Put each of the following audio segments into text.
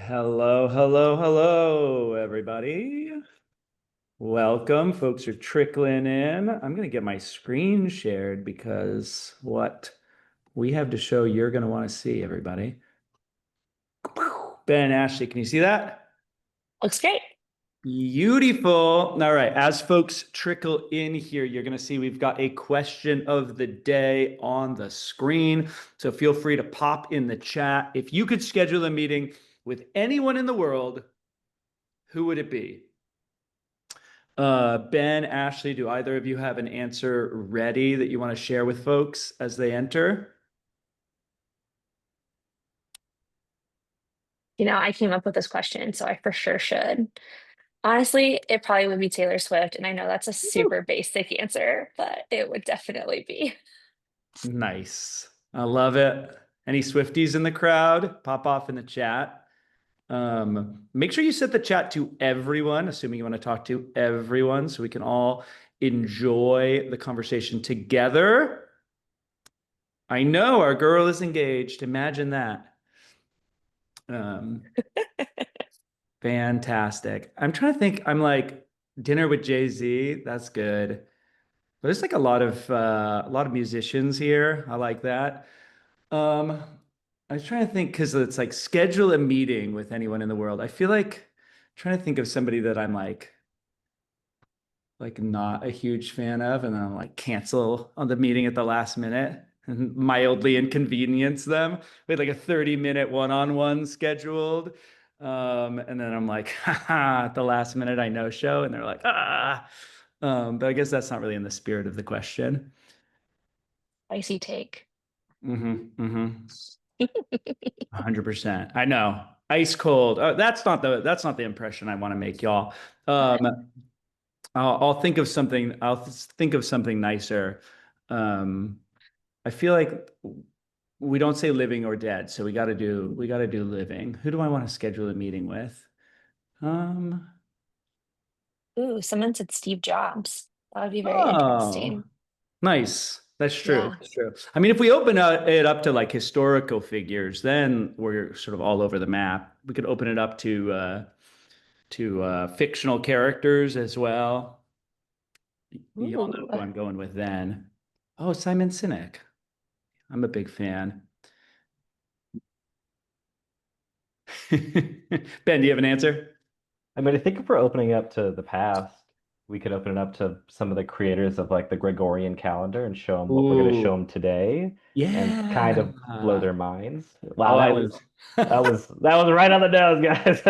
Hello, hello, hello, everybody. Welcome. Folks are trickling in. I'm going to get my screen shared because what we have to show you're going to want to see, everybody. Ben, Ashley, can you see that? Looks great. Beautiful. All right. As folks trickle in here, you're going to see we've got a question of the day on the screen. So feel free to pop in the chat. If you could schedule a meeting with anyone in the world, who would it be? Ben, Ashley, do either of you have an answer ready that you want to share with folks as they enter? I came up with this question, so I for sure should. Honestly, it probably would be Taylor Swift, and I know that's a super basic answer, but it would definitely be. Nice. I love it. Any Swifties in the crowd? Pop off in the chat. Make sure you set the chat to everyone, assuming you want to talk to everyone, so we can all enjoy the conversation together. I know our girl is engaged. Imagine that. Um, Fantastic. I'm trying to think. I'm like dinner with Jay-Z. That's good. There's like a lot of musicians here. I like that. Um, I was trying to think because it's like schedule a meeting with anyone in the world. I feel like trying to think of somebody that I'm like not a huge fan of, and then I'm like cancel on the meeting at the last minute and mildly inconvenience them. We had like a 30-minute one-on-one scheduled. And then I'm like, haha, at the last minute I no show, and they're like, ah. But I guess that's not really in the spirit of the question. Spicy take. Mm-hmm. 100%. I know. Ice cold. That's not the impression I want to make, y'all. Um, I'll think of something. I'll think of something nicer. Um, I feel like we don't say living or dead, so we got to do living. Who do I want to schedule a meeting with? Um, Ooh, someone said Steve Jobs. That would be very oh, interesting. nice. That's true. Yeah. That's true. I mean, if we open it up to like historical figures, then we're sort of all over the map. We could open it up to fictional characters as well. Y'all know Ooh. who I'm going with then. Oh, Simon Sinek. I'm a big fan. Ben, do you have an answer? I mean, I think if we're opening up to the past, we could open it up to some of the creators of like the Gregorian calendar and show them what we're going to show Ooh, them today and kind yeah. of blow their minds. Oh, Wow, I that love. was that was right on the nose, guys.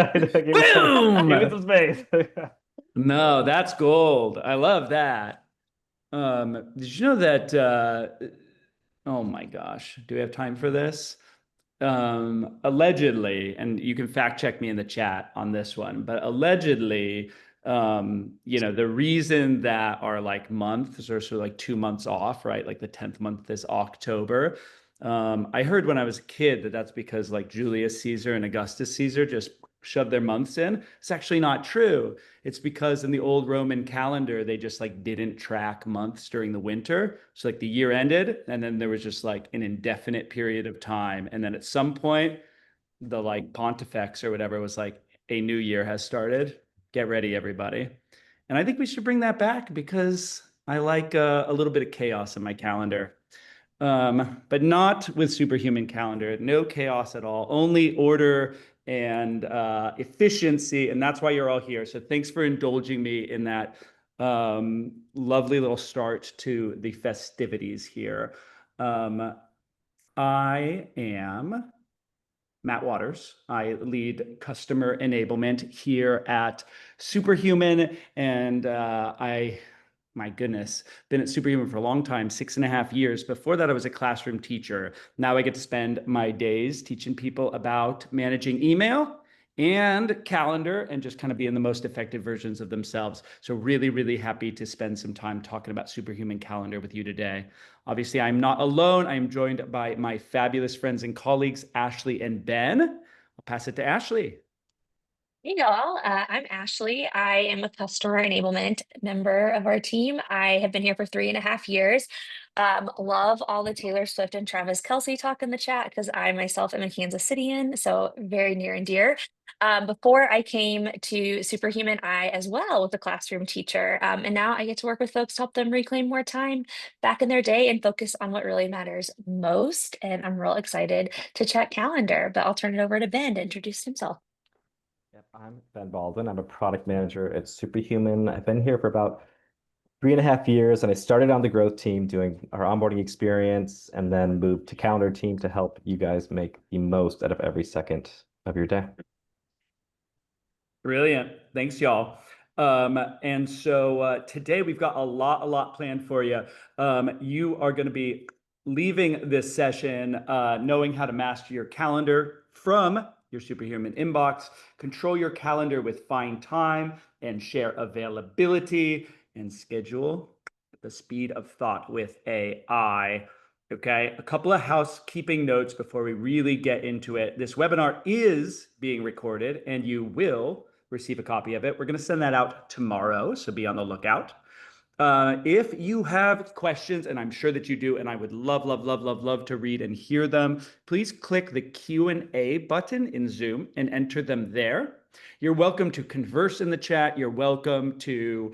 Boom! Give me some space. No, that's gold. I love that. Did you know that oh my gosh, do we have time for this? Allegedly, and you can fact check me in the chat on this one, but allegedly, the reason that our like months are sort of like 2 months off, right? Like the 10th month is October. I heard when I was a kid that that's because like Julius Caesar and Augustus Caesar just shoved their months in. It's actually not true. It's because in the old Roman calendar, they just like didn't track months during the winter. So like the year ended, and then there was just like an indefinite period of time. And then at some point, the like pontifex or whatever was like, a new year has started. Get ready, everybody. And I think we should bring that back because I like a little bit of chaos in my calendar. But not with Superhuman calendar. No chaos at all. Only order and efficiency, and that's why you're all here. So thanks for indulging me in that lovely little start to the festivities here. Um, I am Matt Waters. I lead customer enablement here at Superhuman, and my goodness, been at Superhuman for a long time, 6.5 years. Before that, I was a classroom teacher. Now I get to spend my days teaching people about managing email and calendar and just kind of being the most effective versions of themselves. So really, really happy to spend some time talking about Superhuman Calendar with you today. Obviously, I'm not alone. I am joined by my fabulous friends and colleagues, Ashley and Ben. I'll pass it to Ashley. Hey y'all, I'm Ashley. I am a customer enablement member of our team. I have been here for 3.5 years. Love all the Taylor Swift and Travis Kelce talk in the chat because I myself am a Kansas Cityan, so very near and dear. Before I came to Superhuman, I as well was a classroom teacher, and now I get to work with folks to help them reclaim more time back in their day and focus on what really matters most. And I'm real excited to chat calendar, but I'll turn it over to Ben to introduce himself. Yep, I'm Ben Baldwin. I'm a product manager at Superhuman. I've been here for about 3.5 years, and I started on the growth team doing our onboarding experience, and then moved to calendar team to help you guys make the most out of every second of your day. Brilliant. Thanks, y'all. And so today we've got a lot planned for you. You are going to be leaving this session knowing how to master your calendar from your Superhuman inbox, control your calendar with Find Time, and share availability and schedule at the speed of thought with AI. Okay, a couple of housekeeping notes before we really get into it. This webinar is being recorded and you will receive a copy of it. We're going to send that out tomorrow, so be on the lookout. If you have questions, and I'm sure that you do, and I would love to read and hear them, please click the Q&A button in Zoom and enter them there. You're welcome to converse in the chat. You're welcome to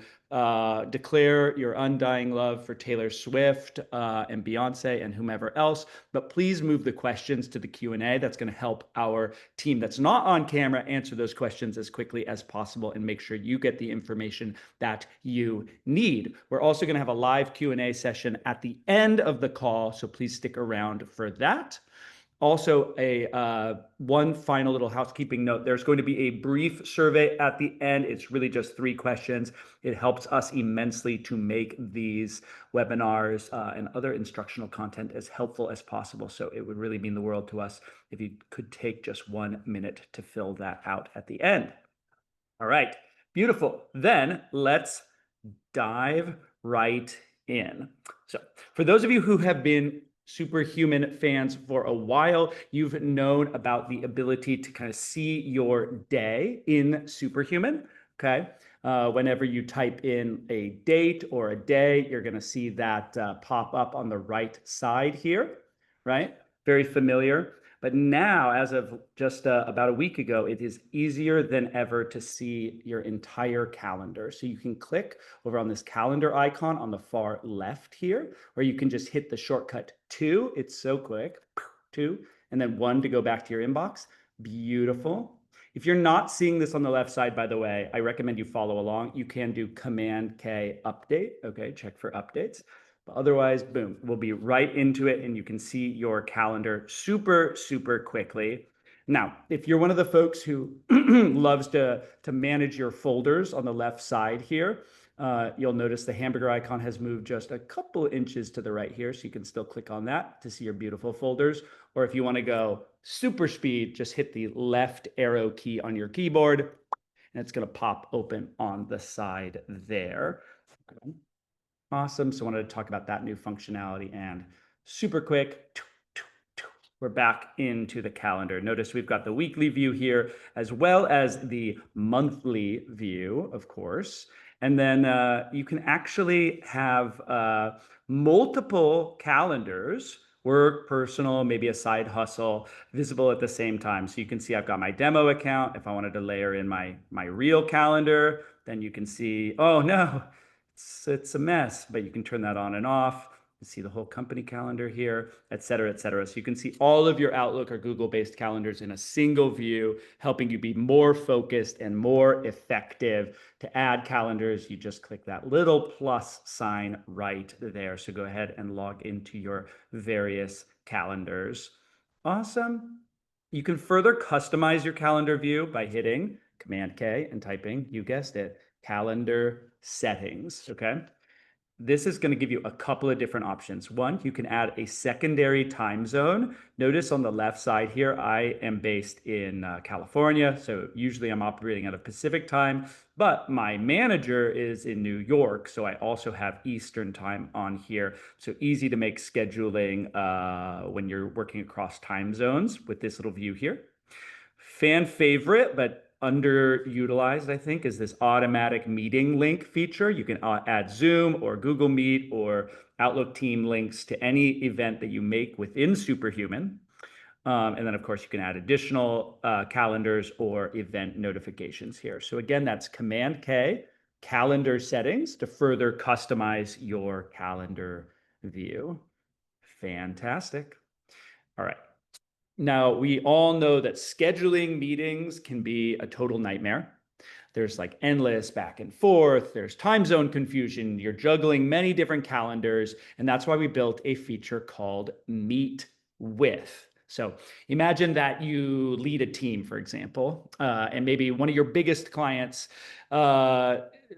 declare your undying love for Taylor Swift and Beyonce and whomever else, but please move the questions to the Q&A. That's going to help our team that's not on camera answer those questions as quickly as possible and make sure you get the information that you need. We're also going to have a live Q&A session at the end of the call, so please stick around for that. Also, one final little housekeeping note. There's going to be a brief survey at the end. It's really just 3 questions. It helps us immensely to make these webinars and other instructional content as helpful as possible. So it would really mean the world to us if you could take just 1 minute to fill that out at the end. All right, beautiful. Then let's dive right in. So for those of you who have been Superhuman fans for a while, you've known about the ability to kind of see your day in Superhuman. Okay. Whenever you type in a date or a day, you're going to see that pop up on the right side here, right? Very familiar. But now, as of just about a week ago, it is easier than ever to see your entire calendar. So you can click over on this calendar icon on the far left here, or you can just hit the shortcut 2. It's so quick, 2, and then 1 to go back to your inbox. Beautiful. If you're not seeing this on the left side, by the way, I recommend you follow along. You can do Command K update. Okay, check for updates. But otherwise, boom, we'll be right into it and you can see your calendar super quickly. Now, if you're one of the folks who loves to manage your folders on the left side here, you'll notice the hamburger icon has moved just a couple inches to the right here, so you can still click on that to see your beautiful folders. Or if you want to go super speed, just hit the left arrow key on your keyboard, and it's going to pop open on the side there. Okay. Awesome. So I wanted to talk about that new functionality and super quick. We're back into the calendar. Notice we've got the weekly view here as well as the monthly view, of course. And then you can actually have multiple calendars, work, personal, maybe a side hustle, visible at the same time. So you can see I've got my demo account. If I wanted to layer in my real calendar, then you can see, oh no, it's a mess, but you can turn that on and off. You see the whole company calendar here, et cetera, et cetera. So you can see all of your Outlook or Google-based calendars in a single view, helping you be more focused and more effective. To add calendars, you just click that little plus sign right there. So go ahead and log into your various calendars. Awesome. You can further customize your calendar view by hitting Command K and typing, you guessed it, calendar settings, okay? This is going to give you a couple of different options. One, you can add a secondary time zone. Notice on the left side here, I am based in California, so usually I'm operating out of Pacific time, but my manager is in New York, so I also have Eastern time on here. So easy to make scheduling when you're working across time zones with this little view here. Fan favorite, but underutilized, I think, is this automatic meeting link feature. You can add Zoom or Google Meet or Outlook team links to any event that you make within Superhuman. And then, of course, you can add additional calendars or event notifications here. So again, that's Command K, calendar settings, to further customize your calendar view. Fantastic. All right. Now, we all know that scheduling meetings can be a total nightmare. There's like endless back and forth. There's time zone confusion. You're juggling many different calendars. And that's why we built a feature called Meet With. So imagine that you lead a team, for example, and maybe one of your biggest clients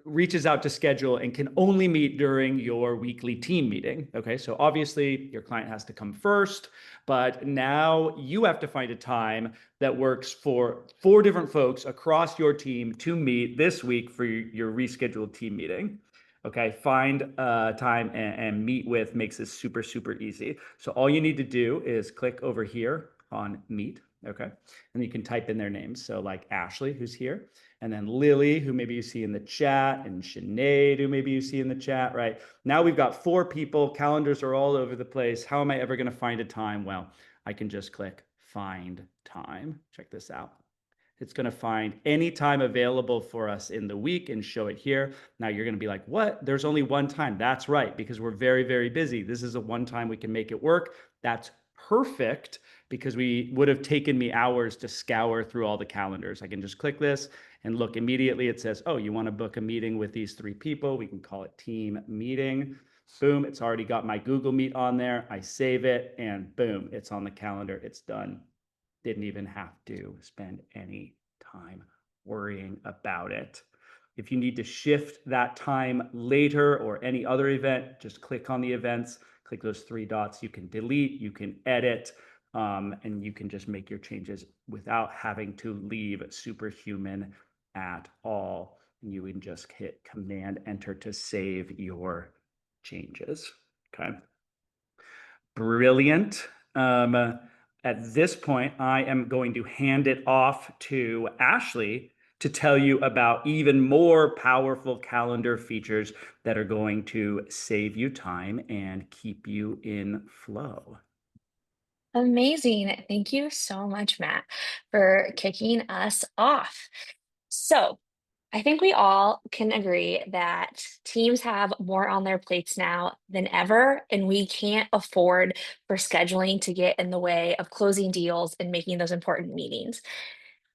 reaches out to schedule and can only meet during your weekly team meeting. Okay, so obviously your client has to come first, but now you have to find a time that works for 4 different folks across your team to meet this week for your rescheduled team meeting. Okay, find time and meet with makes this super, super easy. So all you need to do is click over here on Meet, okay? And you can type in their names. So like Ashley, who's here, and then Lily, who maybe you see in the chat, and Sinead, who maybe you see in the chat, right? Now we've got 4 people, calendars are all over the place. How am I ever gonna find a time? Well, I can just click Find Time. Check this out. It's going to find any time available for us in the week and show it here. Now you're going to be like, what? There's only one time. That's right, because we're very, very busy. This is a one time we can make it work. That's perfect, because we would have taken me hours to scour through all the calendars. I can just click this and look immediately. It says, oh, you want to book a meeting with these 3 people. We can call it team meeting. Boom, it's already got my Google Meet on there. I save it and boom, it's on the calendar. It's done. Didn't even have to spend any time worrying about it. If you need to shift that time later or any other event, just click on the events, click those 3 dots. You can delete, you can edit, and you can just make your changes without having to leave Superhuman at all. You can just hit Command Enter to save your changes. Okay. Brilliant. At this point, I am going to hand it off to Ashley to tell you about even more powerful calendar features that are going to save you time and keep you in flow. Amazing. Thank you so much, Matt, for kicking us off. So, I think we all can agree that teams have more on their plates now than ever, and we can't afford for scheduling to get in the way of closing deals and making those important meetings.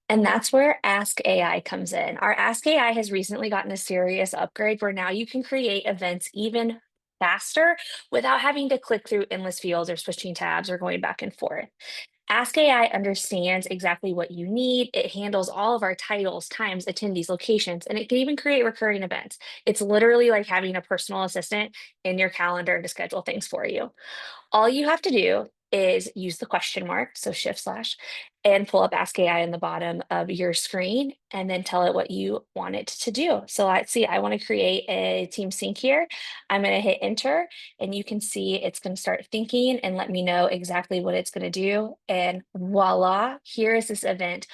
And that's where Ask AI comes in. Our Ask AI has recently gotten a serious upgrade where now you can create events even faster without having to click through endless fields or switching tabs or going back and forth. Ask AI understands exactly what you need. It handles all of our titles, times, attendees, locations, and it can even create recurring events. It's literally like having a personal assistant in your calendar to schedule things for you. All you have to do is use the question mark, so shift slash, and pull up Ask AI in the bottom of your screen and then tell it what you want it to do. So let's see, I want to create a team sync here. I'm going to hit enter and you can see it's going to start thinking and let me know exactly what it's going to do. And voila, here is this event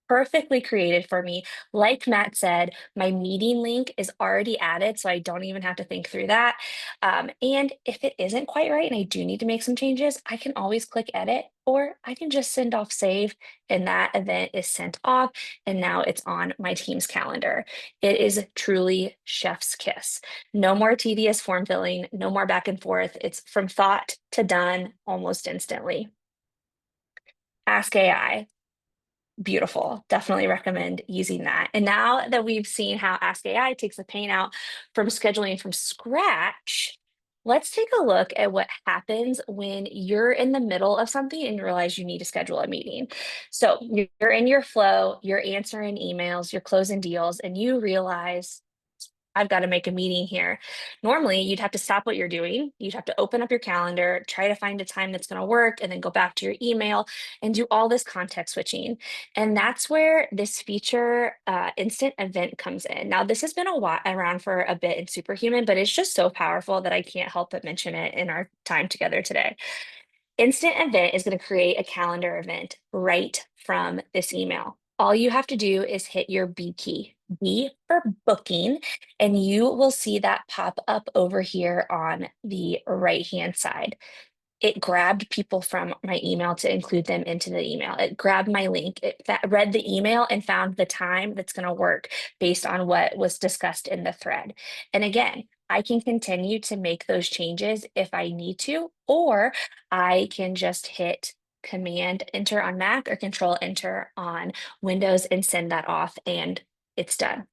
perfectly created for me. Like Matt said, my meeting link is already added, so I don't even have to think through that. And if it isn't quite right and I do need to make some changes, I can always click edit, or I can just send off save, and that event is sent off, and now it's on my team's calendar. It is truly chef's kiss. No more tedious form filling, no more back and forth. It's from thought to done almost instantly. Ask AI. Beautiful. Definitely recommend using that. And now that we've seen how Ask AI takes the pain out from scheduling from scratch, let's take a look at what happens when you're in the middle of something and you realize you need to schedule a meeting. So you're in your flow, you're answering emails, you're closing deals, and you realize I've got to make a meeting here. Normally, you'd have to stop what you're doing. You'd have to open up your calendar, try to find a time that's going to work, and then go back to your email and do all this context switching. And that's where this feature, instant event, comes in. Now, this has been around for a bit in Superhuman, but it's just so powerful that I can't help but mention it in our time together today. Instant event is going to create a calendar event right from this email. all you have to do is hit your B key, B for booking, and you will see that pop up over here on the right-hand side. It grabbed people from my email to include them into the email. It grabbed my link. Read the email and found the time that's going to work based on what was discussed in the thread. And again, I can continue to make those changes if I need to, or I can just hit Command Enter on Mac or Control Enter on Windows and send that off, and it's done.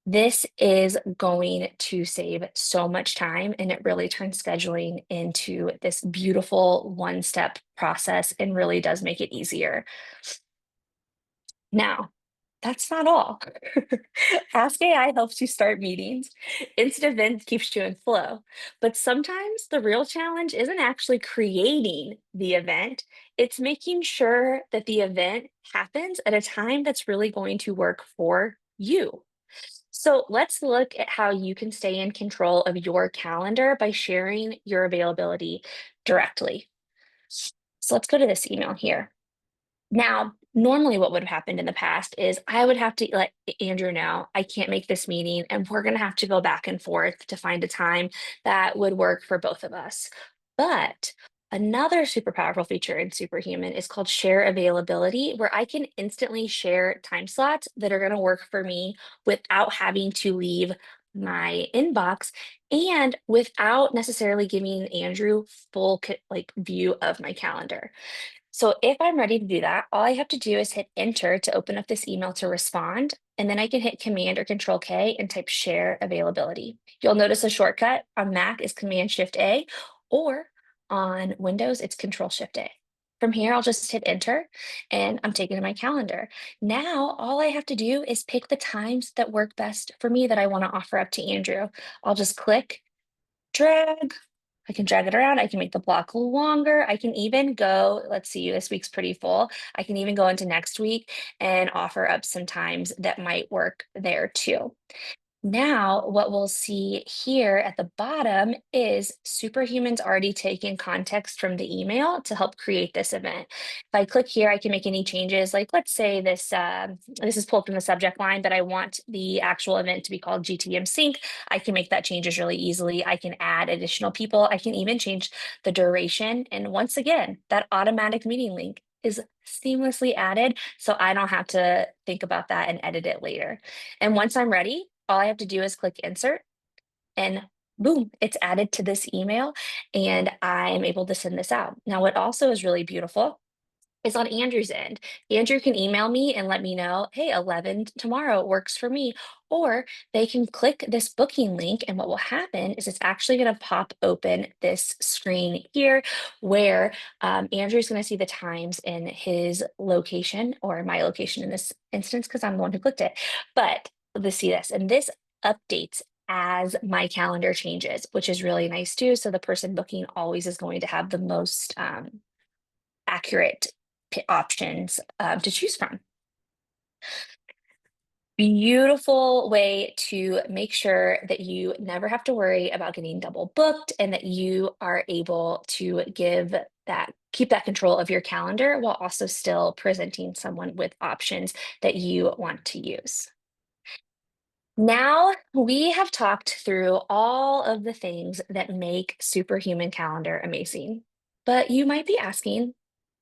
This is going to save so much time, and it really turns scheduling into this beautiful one-step process and really does make it easier. Now, that's not all. Ask AI helps you start meetings. Instant Events keeps you in flow. But sometimes the real challenge isn't actually creating the event, it's making sure that the event happens at a time that's really going to work for you. So let's look at how you can stay in control of your calendar by sharing your availability directly. So let's go to this email here. Now, normally what would have happened in the past is I would have to let Andrew know I can't make this meeting, and we're going to have to go back and forth to find a time that would work for both of us. But another super powerful feature in Superhuman is called share availability, where I can instantly share time slots that are going to work for me without having to leave my inbox and without necessarily giving Andrew full view of my calendar. So if I'm ready to do that, all I have to do is hit enter to open up this email to respond, and then I can hit Command or Control K and type share availability. You'll notice a shortcut on Mac is Command Shift A, or on Windows, it's Control Shift A. From here, I'll just hit enter and I'm taken to my calendar. Now, all I have to do is pick the times that work best for me that I want to offer up to Andrew. I'll just click, drag, I can drag it around. I can make the block longer. I can even go, let's see, this week's pretty full. I can even go into next week and offer up some times that might work there too. Now, what we'll see here at the bottom is Superhuman's already taken context from the email to help create this event. If I click here, I can make any changes. Like, let's say this is pulled from the subject line, but I want the actual event to be called GTM Sync. I can make that changes really easily. I can add additional people. I can even change the duration. And once again, that automatic meeting link is seamlessly added, so I don't have to think about that and edit it later. And once I'm ready, all I have to do is click insert and boom, it's added to this email and I'm able to send this out. Now, what also is really beautiful is on Andrew's end. Andrew can email me and let me know, hey, 11 tomorrow works for me. Or they can click this booking link, and what will happen is it's actually going to pop open this screen here where Andrew's going to see the times in his location, or my location in this instance, because I'm the one who clicked it. But let's see this, and this updates as my calendar changes, which is really nice too. So the person booking always is going to have the most accurate options to choose from. Beautiful way to make sure that you never have to worry about getting double booked and that you are able to keep that control of your calendar while also still presenting someone with options that you want to use. Now we have talked through all of the things that make Superhuman Calendar amazing, but you might be asking,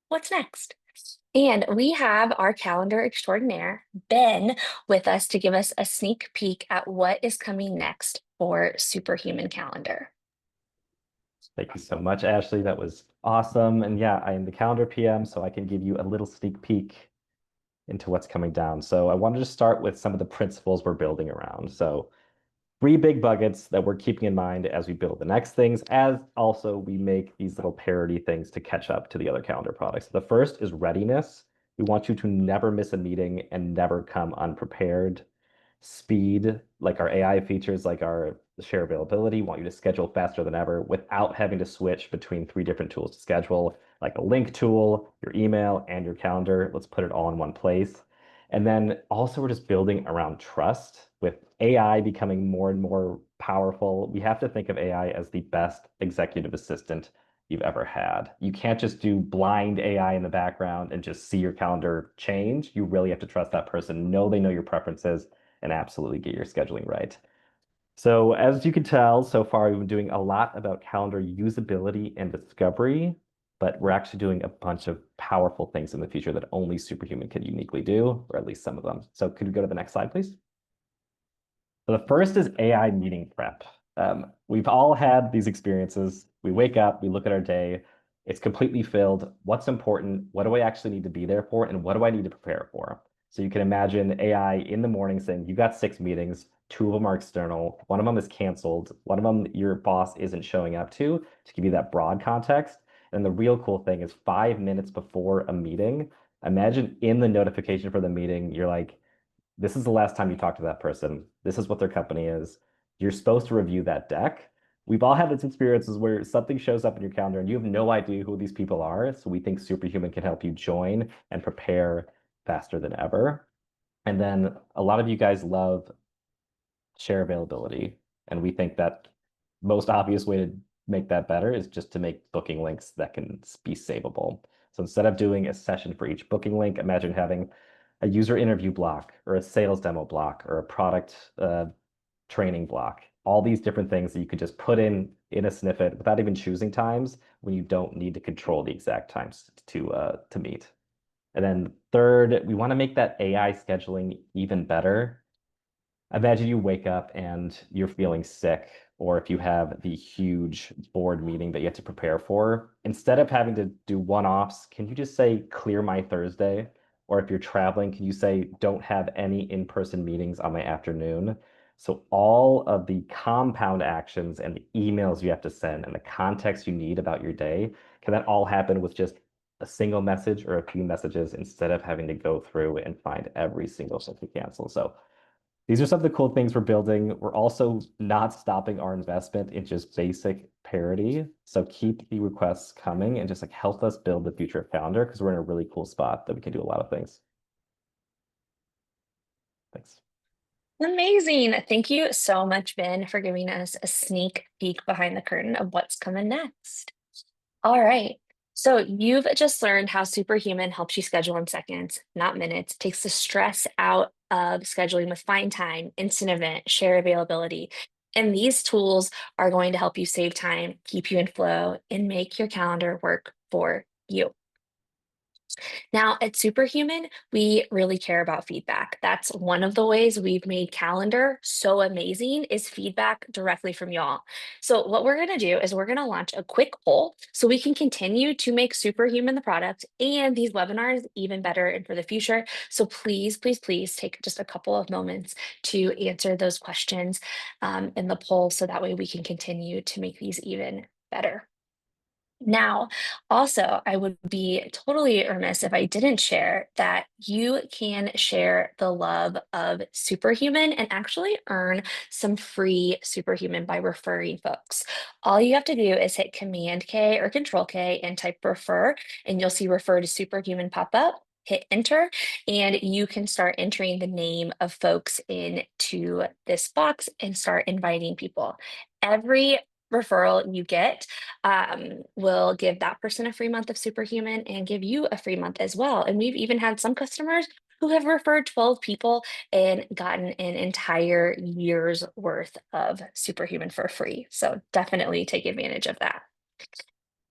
what's next? And we have our calendar extraordinaire, Ben, with us to give us a sneak peek at what is coming next for Superhuman Calendar. Thank you so much, Ashley. That was awesome. And yeah, I am the calendar PM, so I can give you a little sneak peek into what's coming down. So I wanted to start with some of the principles we're building around. So 3 big buckets that we're keeping in mind as we build the next things, as also we make these little parody things to catch up to the other calendar products. The first is readiness. We want you to never miss a meeting and never come unprepared. Speed, like our AI features, like our share availability, want you to schedule faster than ever without having to switch between 3 different tools to schedule, like a link tool, your email, and your calendar. Let's put it all in one place. And then also we're just building around trust. With AI becoming more and more powerful, we have to think of AI as the best executive assistant you've ever had. You can't just do blind AI in the background and just see your calendar change. You really have to trust that person, know they know your preferences, and absolutely get your scheduling right. So as you can tell, so far we've been doing a lot about calendar usability and discovery, but we're actually doing a bunch of powerful things in the future that only Superhuman can uniquely do, or at least some of them. So could we go to the next slide, please? So the first is AI meeting prep. We've all had these experiences. We wake up, we look at our day, it's completely filled. What's important? What do I actually need to be there for? And what do I need to prepare for? So you can imagine AI in the morning saying, you got 6 meetings, 2 of them are external, one of them is canceled, one of them your boss isn't showing up to give you that broad context. And the real cool thing is 5 minutes before a meeting, imagine in the notification for the meeting, you're like, this is the last time you talk to that person. This is what their company is. You're supposed to review that deck. We've all had these experiences where something shows up in your calendar and you have no idea who these people are. So we think Superhuman can help you join and prepare faster than ever. And then a lot of you guys love share availability. And we think that most obvious way to make that better is just to make booking links that can be savable. So instead of doing a session for each booking link, imagine having a user interview block or a sales demo block or a product training block, all these different things that you could just put in a snippet without even choosing times when you don't need to control the exact times to meet. And then third, we want to make that AI scheduling even better. Imagine you wake up and you're feeling sick, or if you have the huge board meeting that you have to prepare for, instead of having to do one-offs, can you just say, clear my Thursday? Or if you're traveling, can you say, don't have any in-person meetings on my afternoon? So all of the compound actions and the emails you have to send and the context you need about your day, can that all happen with just a single message or a few messages instead of having to go through and find every single thing to cancel? So these are some of the cool things we're building. We're also not stopping our investment in just basic parity. So keep the requests coming and just like help us build the future of calendar because we're in a really cool spot that we can do a lot of things. Thanks. Amazing. Thank you so much, Ben, for giving us a sneak peek behind the curtain of what's coming next. All right. So you've just learned how Superhuman helps you schedule in seconds, not minutes, takes the stress out of scheduling with find time, instant event, share availability. And these tools are going to help you save time, keep you in flow, and make your calendar work for you. Now, at Superhuman, we really care about feedback. That's one of the ways we've made calendar so amazing is feedback directly from y'all. So what we're going to do is we're going to launch a quick poll so we can continue to make Superhuman the product and these webinars even better and for the future. So please, please, please take just a couple of moments to answer those questions in the poll so that way we can continue to make these even better. Now, also, I would be totally remiss if I didn't share that you can share the love of Superhuman and actually earn some free Superhuman by referring folks. All you have to do is hit Command K or Control K and type refer, and you'll see refer to Superhuman pop up. Hit enter, and you can start entering the name of folks into this box and start inviting people. Every referral you get will give that person a free month of Superhuman and give you a free month as well. And we've even had some customers who have referred 12 people and gotten an entire year's worth of Superhuman for free. So definitely take advantage of that.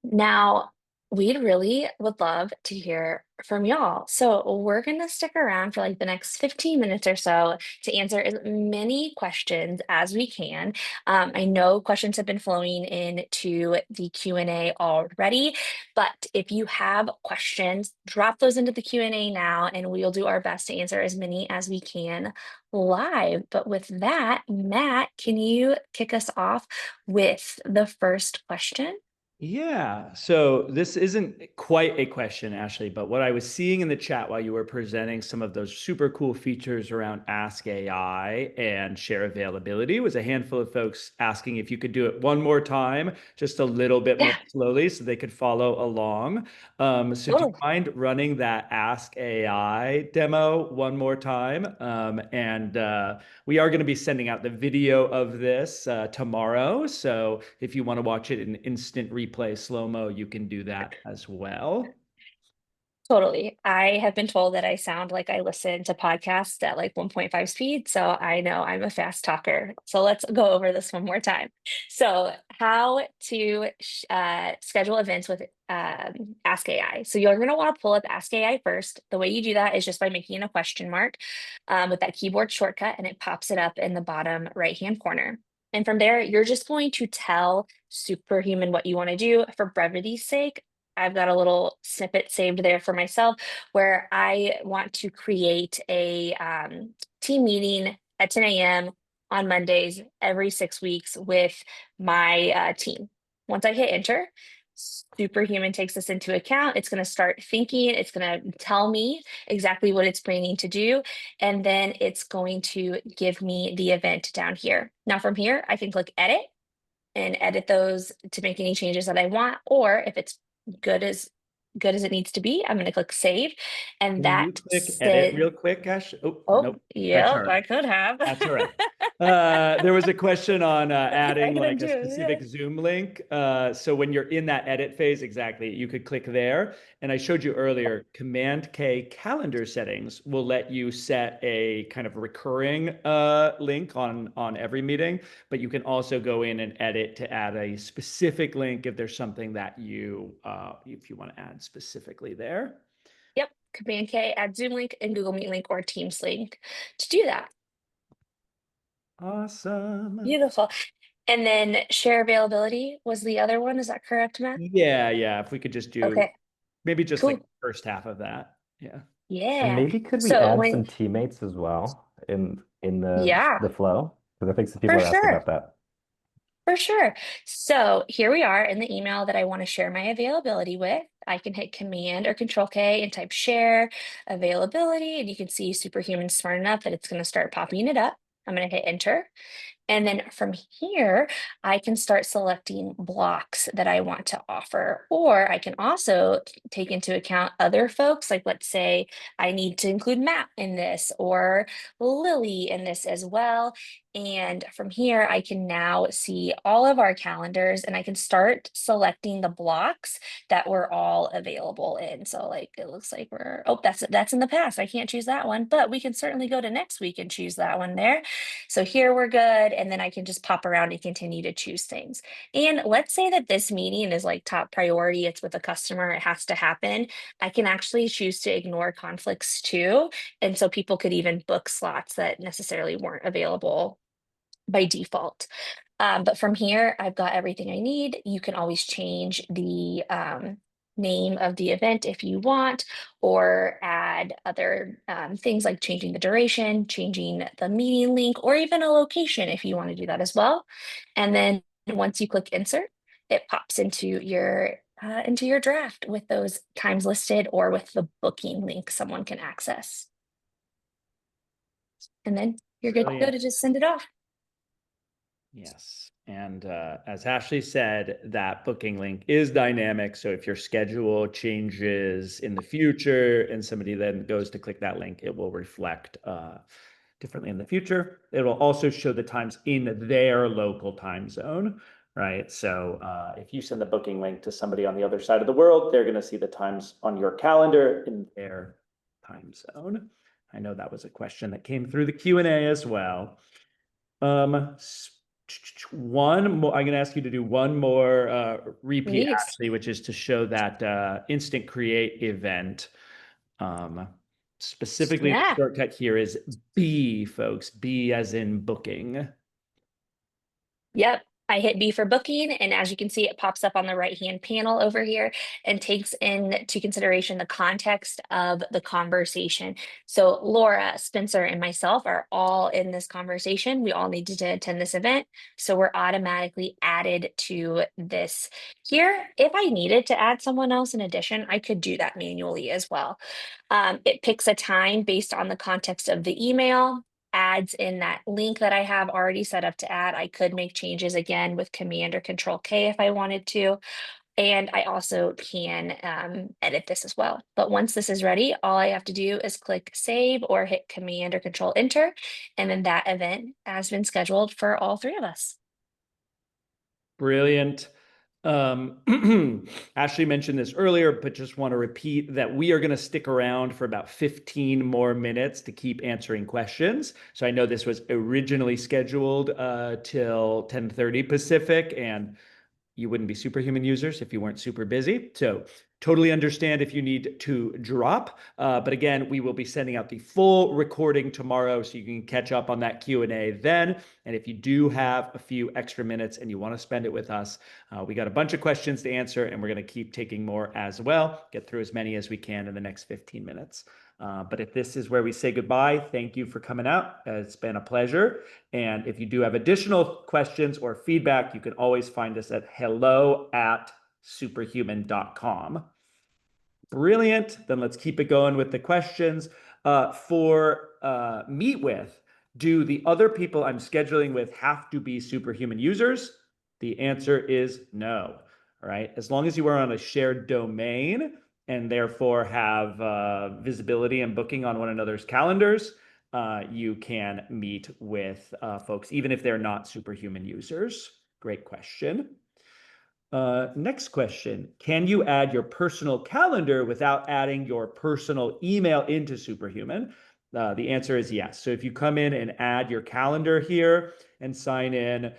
Now, we really would love to hear from y'all. So we're going to stick around for like the next 15 minutes or so to answer as many questions as we can. I know questions have been flowing into the Q&A already, but if you have questions, drop those into the Q&A now, and we'll do our best to answer as many as we can live. But with that, Matt, can you kick us off with the first question? Yeah, so this isn't quite a question, Ashley, but what I was seeing in the chat while you were presenting some of those super cool features around Ask AI and share availability was a handful of folks asking if you could do it one more time, just a little bit more Yeah, slowly so they could follow along. So do you totally. mind running that Ask AI demo one more time? We are going to be sending out the video of this tomorrow. So if you want to watch it in instant replay, replay slow-mo, you can do that as well. Totally. I have been told that I sound like I listen to podcasts at like 1.5 speed, so I know I'm a fast talker. So let's go over this one more time. So, how to schedule events with Ask AI. So you're going to want to pull up Ask AI first. The way you do that is just by making a question mark with that keyboard shortcut, and it pops it up in the bottom right-hand corner. And from there, you're just going to tell Superhuman what you want to do. For brevity's sake, I've got a little snippet saved there for myself where I want to create a team meeting at 10 a.m. on Mondays every 6 weeks with my team. Once I hit enter, Superhuman takes this into account. It's going to start thinking, it's going to tell me exactly what it's planning to do, and then it's going to give me the event down here. Now, from here, I can click edit and edit those to make any changes that I want. Or if it's good as it needs to be, I'm going to click save. And Can you that click edit said, real quick, Ash? Oh, oh, nope. That's all yep, right. I could have. That's all right. There was a question on I adding could like a undo it. Yeah. specific Zoom link. So when you're in that edit phase, exactly, you could click there. And I showed you earlier, Command K calendar settings will let you set a kind of recurring link on every meeting, but you can also go in and edit to add a specific link if there's something that you, if you want to add specifically there. Yep. Command K, add Zoom link and Google Meet link or Teams link to do that. Awesome. Beautiful. And then share availability was the other one. Is that correct, Matt? Yeah. If we could just do Okay, maybe just like cool. the first half of that. Yeah. And Yeah. maybe could we So add when, some teammates as well in yeah, the flow? Because I think some people for are asking sure. about that. For sure. So here we are in the email that I want to share my availability with. I can hit Command or Control K and type share availability, and you can see Superhuman smart enough that it's going to start popping it up. I'm going to hit enter. And then from here, I can start selecting blocks that I want to offer, or I can also take into account other folks. Like, let's say I need to include Matt in this or Lily in this as well. And from here, I can now see all of our calendars and I can start selecting the blocks that we're all available in. So like it looks like we're, oh, that's in the past. I can't choose that one, but we can certainly go to next week and choose that one there. So here we're good. And then I can just pop around and continue to choose things. And let's say that this meeting is like top priority. It's with a customer. It has to happen. I can actually choose to ignore conflicts too. And so people could even book slots that necessarily weren't available by default. But from here, I've got everything I need. You can always change the name of the event if you want, or add other things like changing the duration, changing the meeting link, or even a location if you want to do that as well. And then once you click insert, it pops into your draft with those times listed or with the booking link someone can access. And then you're good to go to Brilliant. just send it off. Yes. And as Ashley said, that booking link is dynamic. So if your schedule changes in the future and somebody then goes to click that link, it will reflect differently in the future. It will also show the times in their local time zone, right? So if you send the booking link to somebody on the other side of the world, they're going to see the times on your calendar in their time zone. I know that was a question that came through the Q&A as well. One more, I'm going to ask you to do one more repeat, Please. Ashley, which is to show that instant create event. Specifically, the Yeah. shortcut here is B, folks. B as in booking. Yep. I hit B for booking, and as you can see, it pops up on the right-hand panel over here and takes into consideration the context of the conversation. So Laura, Spencer, and myself are all in this conversation. We all needed to attend this event, so we're automatically added to this here. If I needed to add someone else in addition, I could do that manually as well. It picks a time based on the context of the email, adds in that link that I have already set up to add. I could make changes again with Command or Control K if I wanted to. And I also can edit this as well. But once this is ready, all I have to do is click save or hit Command or Control Enter. And then that event has been scheduled for all three of us. Brilliant. Ashley mentioned this earlier, but just want to repeat that we are going to stick around for about 15 more minutes to keep answering questions. So I know this was originally scheduled till 10:30 Pacific, and you wouldn't be Superhuman users if you weren't super busy. So totally understand if you need to drop. But again, we will be sending out the full recording tomorrow so you can catch up on that Q&A then. And if you do have a few extra minutes and you want to spend it with us, we got a bunch of questions to answer, and we're going to keep taking more as well. Get through as many as we can in the next 15 minutes. But if this is where we say goodbye, thank you for coming out. It's been a pleasure. And if you do have additional questions or feedback, you can always find us at hello@superhuman.com. Brilliant. Then let's keep it going with the questions. For meet with, do the other people I'm scheduling with have to be Superhuman users? The answer is no. All right. As long as you are on a shared domain and therefore have visibility and booking on one another's calendars, you can meet with folks, even if they're not Superhuman users. Great question. Next question. Can you add your personal calendar without adding your personal email into Superhuman? The answer is yes. So if you come in and add your calendar here and sign in,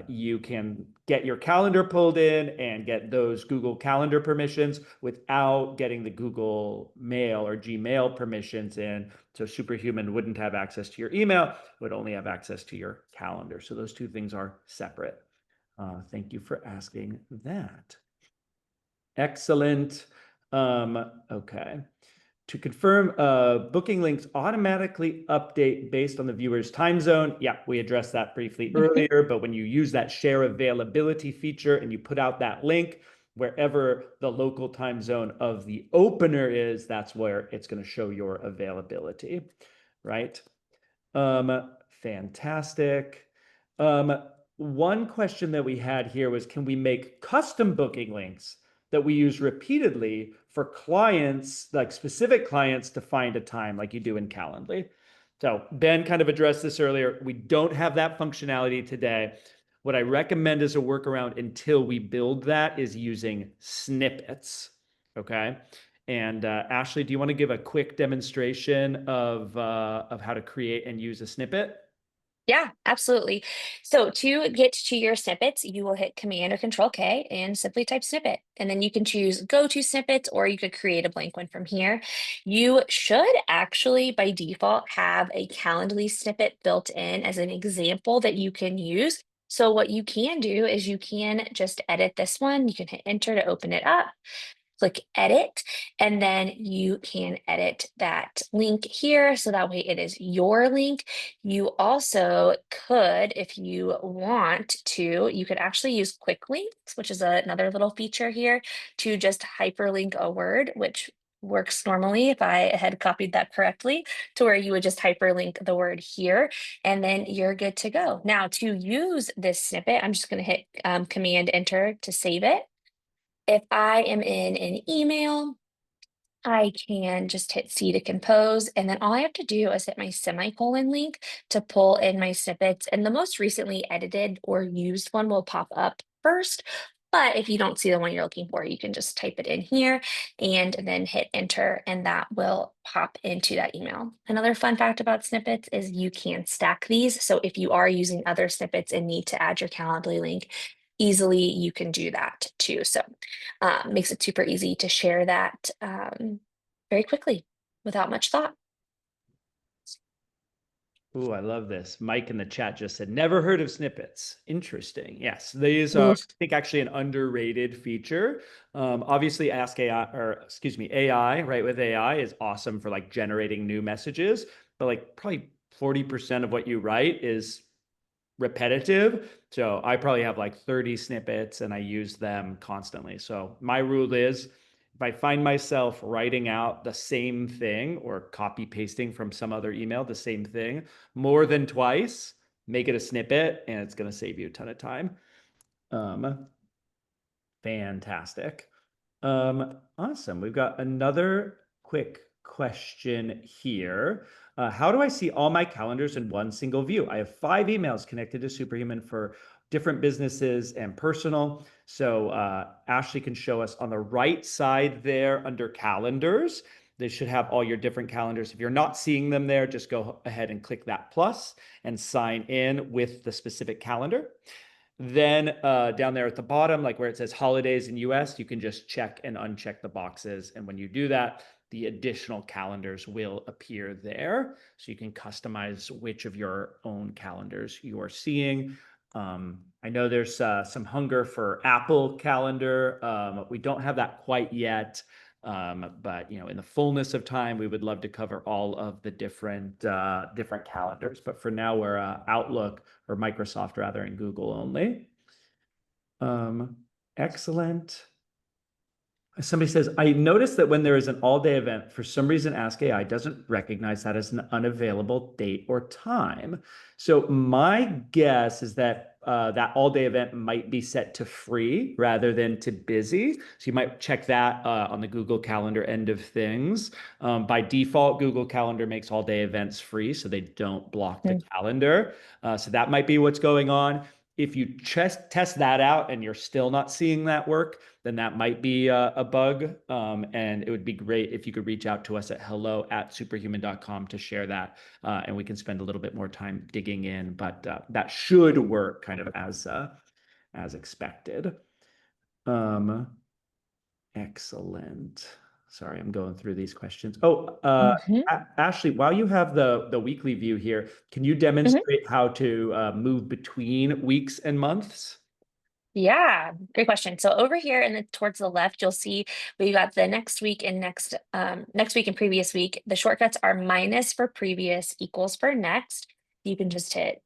you can get your calendar pulled in and get those Google Calendar permissions without getting the Google Mail or Gmail permissions in. So Superhuman wouldn't have access to your email, would only have access to your calendar. So those two things are separate. Thank you for asking that. Excellent. Okay. To confirm, booking links automatically update based on the viewer's time zone. Yeah, we addressed that briefly earlier, but when you use that share availability feature and you put out that link, wherever the local time zone of the opener is, that's where it's going to show your availability, right? Fantastic. One question that we had here was, can we make custom booking links that we use repeatedly for clients, like specific clients, to find a time like you do in Calendly? So Ben kind of addressed this earlier. We don't have that functionality today. What I recommend as a workaround until we build that is using snippets, okay? And Ashley, do you want to give a quick demonstration of how to create and use a snippet? Yeah, absolutely. So to get to your snippets, you will hit Command or Control K and simply type snippet. And then you can choose go to snippets, or you could create a blank one from here. You should actually by default have a Calendly snippet built in as an example that you can use. So what you can do is you can just edit this one. You can hit enter to open it up, click edit, and then you can edit that link here. So that way it is your link. You also could, if you want to, you could actually use quick links, which is another little feature here, to just hyperlink a word, which works normally if I had copied that correctly, to where you would just hyperlink the word here, and then you're good to go. Now to use this snippet, I'm just going to hit Command Enter to save it. If I am in an email, I can just hit C to compose, and then all I have to do is hit my semicolon link to pull in my snippets, and the most recently edited or used one will pop up first. But if you don't see the one you're looking for, you can just type it in here and then hit enter, and that will pop into that email. Another fun fact about snippets is you can stack these. So if you are using other snippets and need to add your Calendly link, easily you can do that too. So makes it super easy to share that very quickly without much thought. Ooh, I love this. Mike in the chat just said, never heard of snippets. Interesting. Yes, these are, I think, actually an underrated feature. Obviously, Ask AI, or excuse me, AI, right, with AI is awesome for like generating new messages, but like probably 40% of what you write is repetitive. So I probably have like 30 snippets and I use them constantly. So my rule is, if I find myself writing out the same thing or copy pasting from some other email, the same thing more than twice, make it a snippet and it's going to save you a ton of time. Fantastic. Awesome. We've got another quick question here. How do I see all my calendars in one single view? I have 5 emails connected to Superhuman for different businesses and personal. So Ashley can show us on the right side there under calendars. They should have all your different calendars. If you're not seeing them there, just go ahead and click that plus and sign in with the specific calendar. Then down there at the bottom, like where it says holidays in US, you can just check and uncheck the boxes. And when you do that, the additional calendars will appear there. So you can customize which of your own calendars you are seeing. I know there's some hunger for Apple Calendar. We don't have that quite yet. But in the fullness of time, we would love to cover all of the different calendars. But for now, we're Outlook or Microsoft rather, and Google only. Excellent. Somebody says, I noticed that when there is an all-day event, for some reason, Ask AI doesn't recognize that as an unavailable date or time. So my guess is that that all-day event might be set to free rather than to busy. So you might check that on the Google Calendar end of things. By default, Google Calendar makes all-day events free, so they don't block the calendar. So that might be what's going on. If you test that out and you're still not seeing that work, then that might be a bug. And it would be great if you could reach out to us at hello@superhuman.com to share that. And we can spend a little bit more time digging in, but that should work kind of as expected. Excellent. Sorry, I'm going through these questions. Oh, Ashley, while you have the weekly view here, can you demonstrate how to move between weeks and months? Yeah, great question. So over here towards the left, you'll see we got the next week and next week and previous week. The shortcuts are minus for previous, equals for next. You can just hit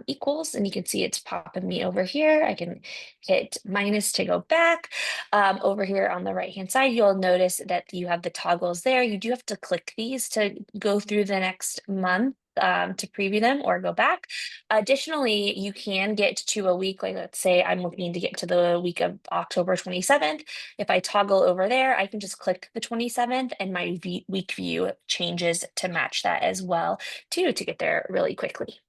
equals and you can see it's popping me over here. I can hit minus to go back. Over here on the right hand side, you'll notice that you have the toggles there. You do have to click these to go through the next month to preview them or go back. Additionally, you can get to a week, like let's say I'm looking to get to the week of October 27th. If I toggle over there, I can just click the 27th and my week view changes to match that as well too, to get there really quickly.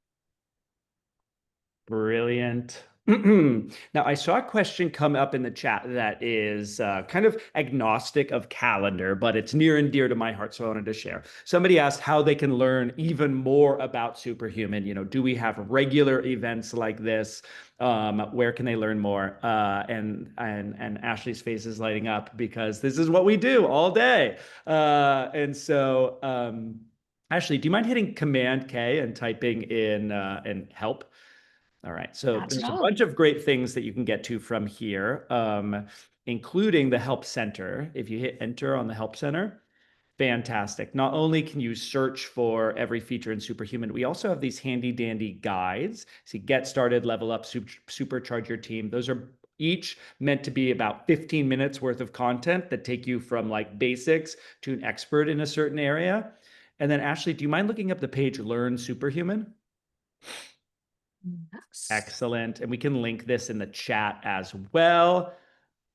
Brilliant. Now, I saw a question come up in the chat that is kind of agnostic of calendar, but it's near and dear to my heart, so I wanted to share. Somebody asked how they can learn even more about Superhuman. Do we have regular events like this? Where can they learn more? And Ashley's face is lighting up because this is what we do all day. And so, Ashley, do you mind hitting Command K and typing in help? All right, so there's a bunch of great things that you can get to from here, including the Help Center. If you hit enter on the Help Center, fantastic. Not only can you search for every feature in Superhuman, we also have these handy dandy guides. See, get started, level up, supercharge your team. Those are each meant to be about 15 minutes worth of content that take you from like basics to an expert in a certain area. And then Ashley, do you mind looking up the page Learn Superhuman? Yes. Excellent. And we can link this in the chat as well.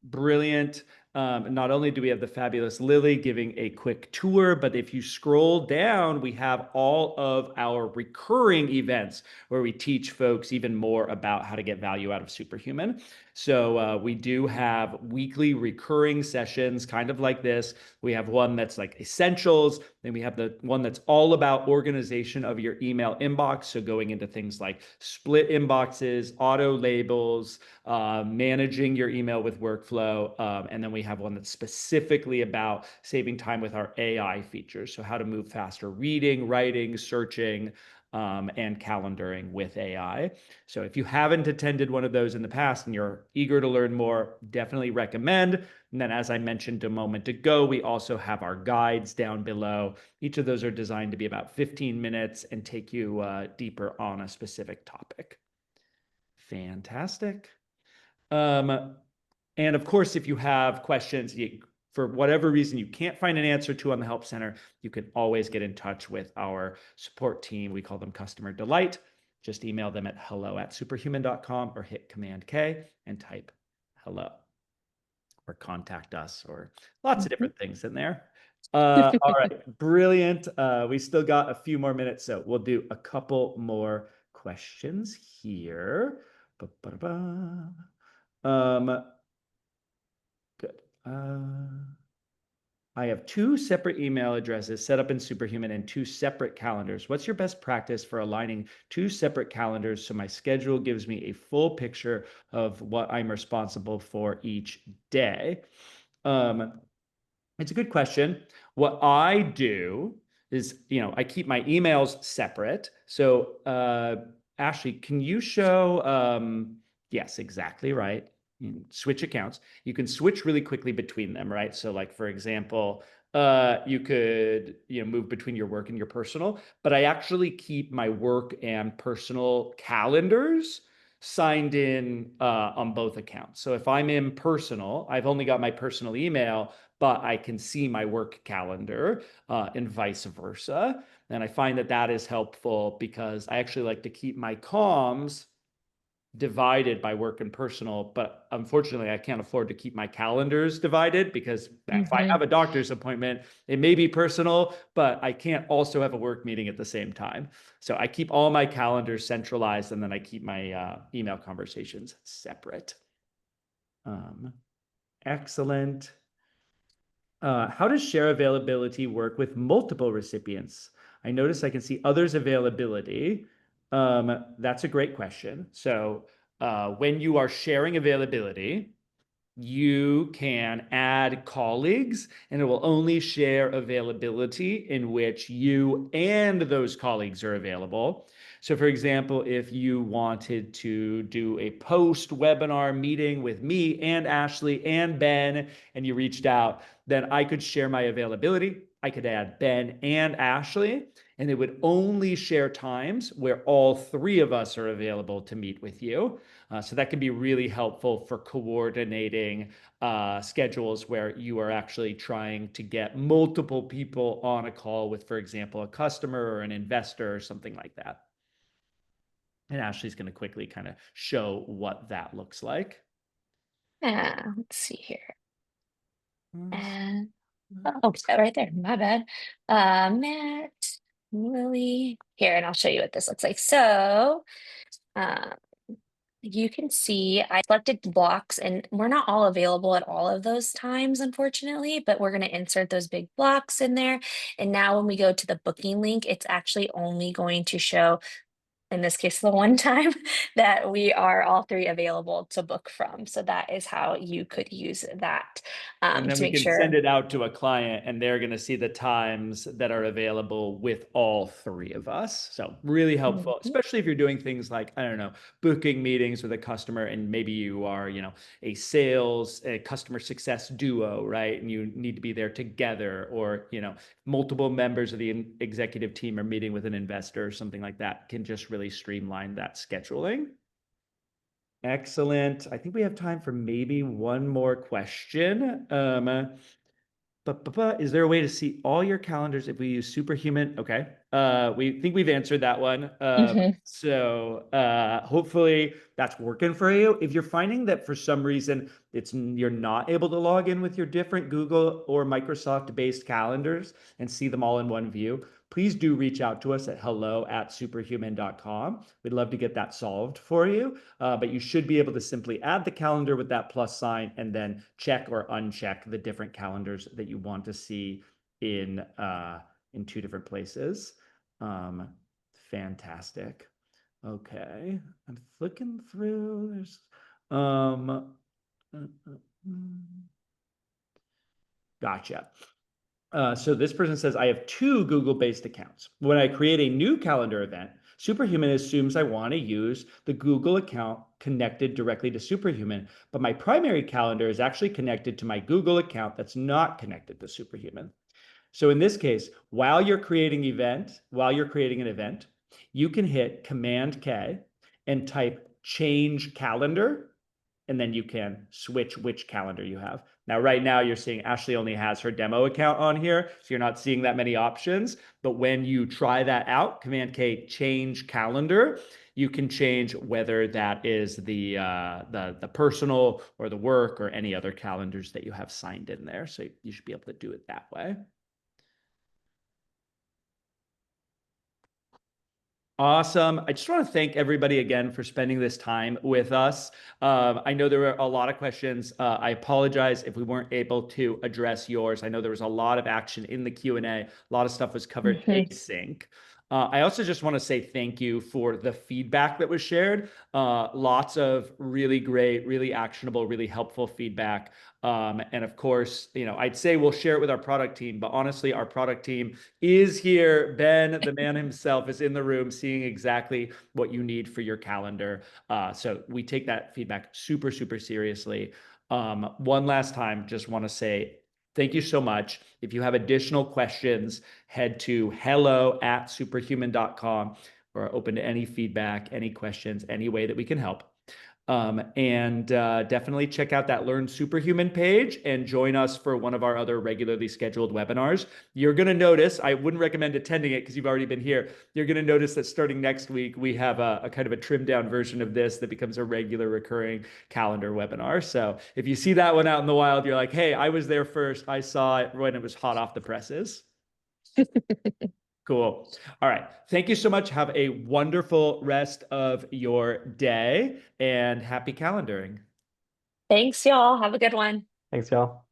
Brilliant. Not only do we have the fabulous Lily giving a quick tour, but if you scroll down, we have all of our recurring events where we teach folks even more about how to get value out of Superhuman. So we do have weekly recurring sessions kind of like this. We have one that's like essentials. Then we have the one that's all about organization of your email inbox. So going into things like split inboxes, auto labels, managing your email with workflow. And then we have one that's specifically about saving time with our AI features. So how to move faster reading, writing, searching, and calendaring with AI. So if you haven't attended one of those in the past and you're eager to learn more, definitely recommend. And then as I mentioned a moment ago, we also have our guides down below. Each of those are designed to be about 15 minutes and take you deeper on a specific topic. Fantastic. And of course, if you have questions, for whatever reason you can't find an answer to on the Help Center, you can always get in touch with our support team. We call them Customer Delight. Just email them at hello@superhuman.com or hit Command K and type hello or contact us or lots of different things in there. All right, brilliant. We still got a few more minutes, so we'll do a couple more questions here. Ba-ba-da-ba. Good. I have two separate email addresses set up in Superhuman and two separate calendars. What's your best practice for aligning two separate calendars so my schedule gives me a full picture of what I'm responsible for each day? It's a good question. What I do is, I keep my emails separate. So, Ashley, can you show, yes, exactly right. Switch accounts. You can switch really quickly between them, right? So like, for example, you could, move between your work and your personal, but I actually keep my work and personal calendars signed in on both accounts. So if I'm in personal, I've only got my personal email, but I can see my work calendar and vice versa. And I find that that is helpful because I actually like to keep my comms divided by work and personal, but unfortunately I can't afford to keep my calendars divided because if I have a doctor's appointment, it may be personal, but I can't also have a work meeting at the same time. So I keep all my calendars centralized and then I keep my email conversations separate. Excellent. How does share availability work with multiple recipients? I notice I can see others' availability. That's a great question. So when you are sharing availability, you can add colleagues and it will only share availability in which you and those colleagues are available. So for example, if you wanted to do a post-webinar meeting with me and Ashley and Ben, and you reached out, then I could share my availability. I could add Ben and Ashley, and it would only share times where all three of us are available to meet with you. So that can be really helpful for coordinating schedules where you are actually trying to get multiple people on a call with, for example, a customer or an investor or something like that. And Ashley's going to quickly kind of show what that looks like. Yeah, let's see here. And oh, right there. My bad. Matt, Lily. Here, and I'll show you what this looks like. So, uh, you can see I selected blocks, and we're not all available at all of those times, unfortunately, but we're going to insert those big blocks in there. And now when we go to the booking link, it's actually only going to show, in this case, the one time that we are all three available to book from. So that is how you could use that And then to we make can sure. send it out to a client and they're going to see the times that are available with all three of us. So really helpful, Mhm. especially if you're doing things like, I don't know, booking meetings with a customer and maybe you are, a customer success duo, right? And you need to be there together, or, multiple members of the executive team are meeting with an investor or something like that, can just really streamline that scheduling. Excellent. I think we have time for maybe one more question. Is there a way to see all your calendars if we use Superhuman? Okay. We think we've answered that one. So hopefully that's working for you. If you're finding that for some reason you're not able to log in with your different Google or Microsoft-based calendars and see them all in one view, please do reach out to us at hello@superhuman.com. We'd love to get that solved for you. But you should be able to simply add the calendar with that plus sign and then check or uncheck the different calendars that you want to see in two different places. Fantastic. Okay, I'm flicking through. There's gotcha. So this person says, I have two Google-based accounts. When I create a new calendar event, Superhuman assumes I want to use the Google account connected directly to Superhuman, but my primary calendar is actually connected to my Google account that's not connected to Superhuman. So in this case, while you're creating an event, you can hit Command K and type change calendar, and then you can switch which calendar you have. Now, right now you're seeing Ashley only has her demo account on here, so you're not seeing that many options. But when you try that out, Command K, change calendar, you can change whether that is the personal or the work or any other calendars that you have signed in there. So you should be able to do it that way. Awesome. I just want to thank everybody again for spending this time with us. I know there were a lot of questions. I apologize if we weren't able to address yours. I know there was a lot of action in the Q&A. A lot of stuff was covered async. I also just want to say thank you for the feedback that was shared. Lots of really great, really actionable, really helpful feedback. And of course, I'd say we'll share it with our product team, but honestly, our product team is here. Ben, the man himself, is in the room seeing exactly what you need for your calendar. So we take that feedback super, super seriously. One last time, just want to say thank you so much. If you have additional questions, head to hello@superhuman.com. We're open to any feedback, any questions, any way that we can help. And definitely check out that Learn Superhuman page and join us for one of our other regularly scheduled webinars. You're going to notice, I wouldn't recommend attending it because you've already been here. You're going to notice that starting next week, we have a kind of a trimmed down version of this that becomes a regular recurring calendar webinar. So if you see that one out in the wild, you're like, hey, I was there first. I saw it when it was hot off the presses. Cool. All right. Thank you so much. Have a wonderful rest of your day and happy calendaring. Thanks, y'all. Have a good one. Thanks, y'all.